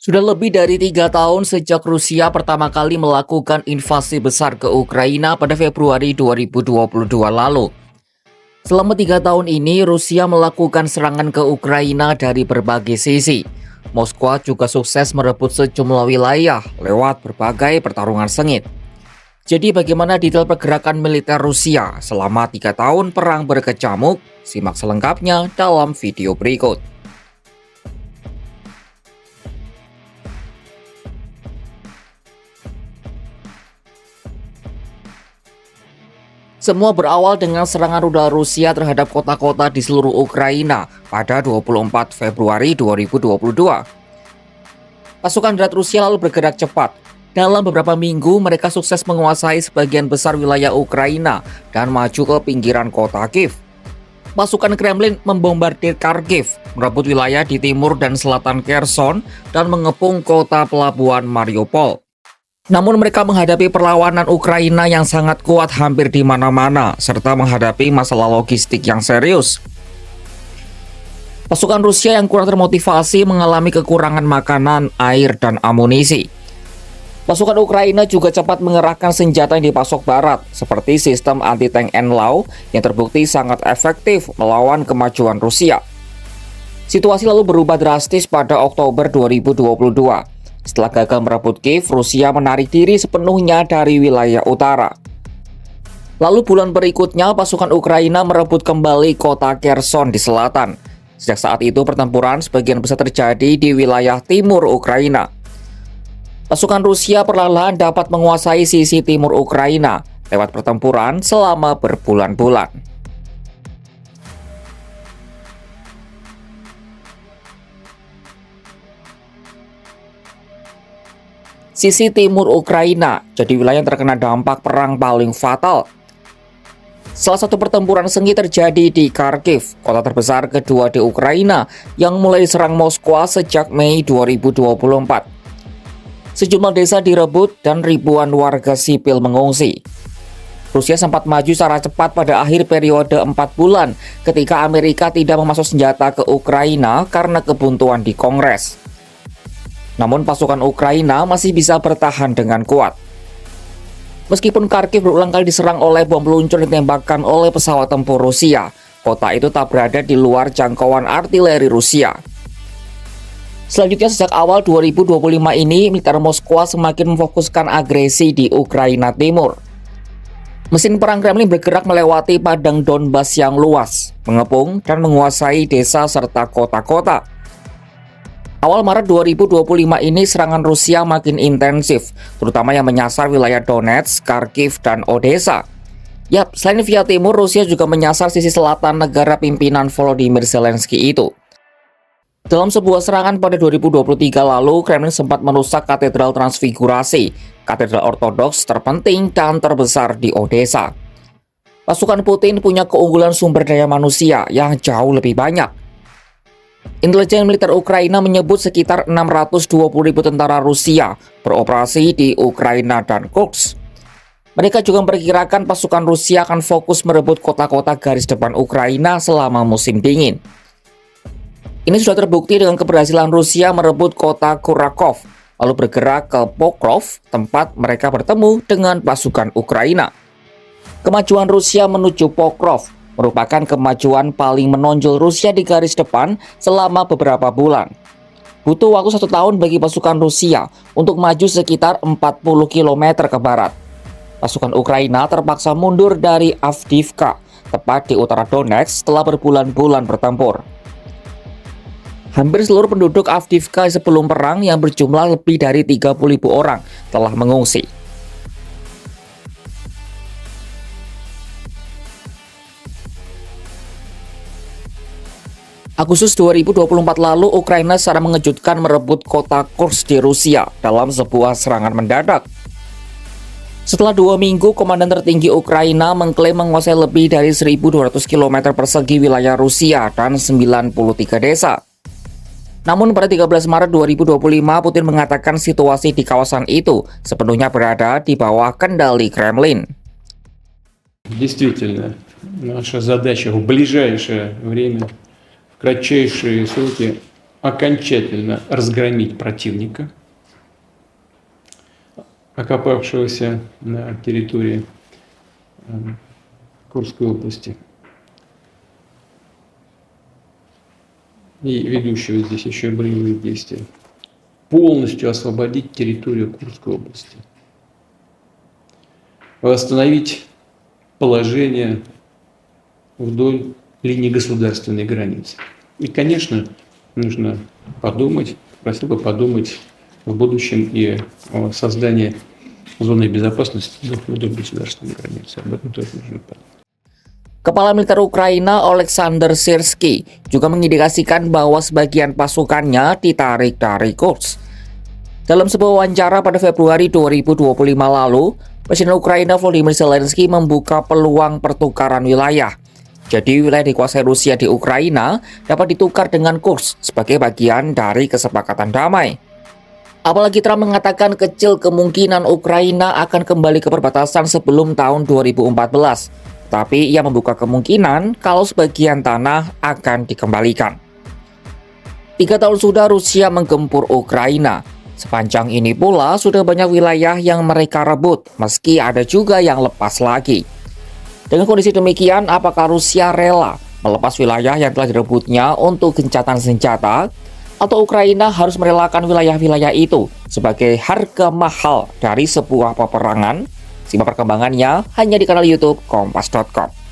Sudah lebih dari 3 tahun sejak Rusia pertama kali melakukan invasi besar ke Ukraina pada Februari 2022 lalu. Selama 3 tahun ini, Rusia melakukan serangan ke Ukraina dari berbagai sisi. Moskwa juga sukses merebut sejumlah wilayah lewat berbagai pertarungan sengit. Jadi bagaimana detail pergerakan militer Rusia selama 3 tahun perang berkecamuk? Simak selengkapnya dalam video berikut. Semua berawal dengan serangan rudal Rusia terhadap kota-kota di seluruh Ukraina pada 24 Februari 2022. Pasukan darat Rusia lalu bergerak cepat. Dalam beberapa minggu, mereka sukses menguasai sebagian besar wilayah Ukraina dan maju ke pinggiran kota Kiev. Pasukan Kremlin membombardir Kharkiv, merebut wilayah di timur dan selatan Kherson, dan mengepung kota pelabuhan Mariupol. Namun mereka menghadapi perlawanan Ukraina yang sangat kuat hampir di mana-mana, serta menghadapi masalah logistik yang serius. Pasukan Rusia yang kurang termotivasi mengalami kekurangan makanan, air, dan amunisi. Pasukan Ukraina juga cepat mengerahkan senjata yang dipasok barat, seperti sistem anti-tank NLAW yang terbukti sangat efektif melawan kemajuan Rusia. Situasi lalu berubah drastis pada Oktober 2022. Setelah gagal merebut Kiev, Rusia menarik diri sepenuhnya dari wilayah utara. Lalu bulan berikutnya, pasukan Ukraina merebut kembali kota Kherson di selatan. Sejak saat itu, pertempuran sebagian besar terjadi di wilayah timur Ukraina. Pasukan Rusia perlahan-lahan dapat menguasai sisi timur Ukraina lewat pertempuran selama berbulan-bulan. Sisi timur Ukraina jadi wilayah yang terkena dampak perang paling fatal. Salah satu pertempuran sengit terjadi di Kharkiv, kota terbesar kedua di Ukraina, yang mulai diserang Moskwa sejak Mei 2024. Sejumlah desa direbut dan ribuan warga sipil mengungsi. Rusia sempat maju secara cepat pada akhir periode 4 bulan ketika Amerika tidak memasuk senjata ke Ukraina karena kebuntuan di Kongres. Namun pasukan Ukraina masih bisa bertahan dengan kuat. Meskipun Kharkiv berulang kali diserang oleh bom peluncur yang ditembakkan oleh pesawat tempur Rusia, kota itu tak berada di luar jangkauan artileri Rusia. Selanjutnya, sejak awal 2025 ini, militer Moskwa semakin memfokuskan agresi di Ukraina Timur. Mesin perang Kremlin bergerak melewati padang Donbas yang luas, mengepung dan menguasai desa serta kota-kota. Awal Maret 2025 ini serangan Rusia makin intensif, terutama yang menyasar wilayah Donetsk, Kharkiv, dan Odessa. Yap, selain via timur, Rusia juga menyasar sisi selatan negara pimpinan Volodymyr Zelensky itu. Dalam sebuah serangan pada 2023 lalu, Kremlin sempat merusak Katedral Transfigurasi, katedral ortodoks terpenting dan terbesar di Odessa. Pasukan Putin punya keunggulan sumber daya manusia yang jauh lebih banyak. Intelijen militer Ukraina menyebut sekitar 620.000 tentara Rusia beroperasi di Ukraina dan Kursk. Mereka juga memperkirakan pasukan Rusia akan fokus merebut kota-kota garis depan Ukraina selama musim dingin. Ini sudah terbukti dengan keberhasilan Rusia merebut kota Kurakov, lalu bergerak ke Pokrov, tempat mereka bertemu dengan pasukan Ukraina. Kemajuan Rusia menuju Pokrov merupakan kemajuan paling menonjol Rusia di garis depan selama beberapa bulan. Butuh waktu 1 tahun bagi pasukan Rusia untuk maju sekitar 40 km ke barat. Pasukan Ukraina terpaksa mundur dari Avdiivka, tepat di utara Donetsk, setelah berbulan-bulan bertempur. Hampir seluruh penduduk Avdiivka sebelum perang yang berjumlah lebih dari 30.000 orang telah mengungsi. Agustus 2024 lalu, Ukraina secara mengejutkan merebut kota Kursk di Rusia dalam sebuah serangan mendadak. Setelah 2 minggu, komandan tertinggi Ukraina mengklaim menguasai lebih dari 1.200 km persegi wilayah Rusia dan 93 desa. Namun pada 13 Maret 2025, Putin mengatakan situasi di kawasan itu sepenuhnya berada di bawah kendali Kremlin. Действительно, наша задача в ближайшее время, в кратчайшие сроки окончательно разгромить противника, окопавшегося на территории Курской области и ведущего здесь еще боевые действия, полностью освободить территорию Курской области, восстановить положение вдоль линии государственной границы. И, конечно, нужно подумать, просил бы подумать в будущем и о создании зоны безопасности вдоль государственной границы. Об этом тоже нужно подумать. Kepala Militer Ukraina Oleksandr Syrskyi juga mengindikasikan bahwa sebagian pasukannya ditarik dari Kursk. Dalam sebuah wawancara pada Februari 2025 lalu, Presiden Ukraina Volodymyr Zelensky membuka peluang pertukaran wilayah. Jadi wilayah dikuasai Rusia di Ukraina dapat ditukar dengan Kursk sebagai bagian dari kesepakatan damai. Apalagi Trump mengatakan kecil kemungkinan Ukraina akan kembali ke perbatasan sebelum tahun 2014. Tapi ia membuka kemungkinan kalau sebagian tanah akan dikembalikan. 3 tahun sudah Rusia menggempur Ukraina. Sepanjang ini pula sudah banyak wilayah yang mereka rebut, meski ada juga yang lepas lagi. Dengan kondisi demikian, apakah Rusia rela melepas wilayah yang telah direbutnya untuk gencatan senjata? Atau Ukraina harus merelakan wilayah-wilayah itu sebagai harga mahal dari sebuah peperangan? Simak perkembangannya hanya di kanal YouTube Kompas.com.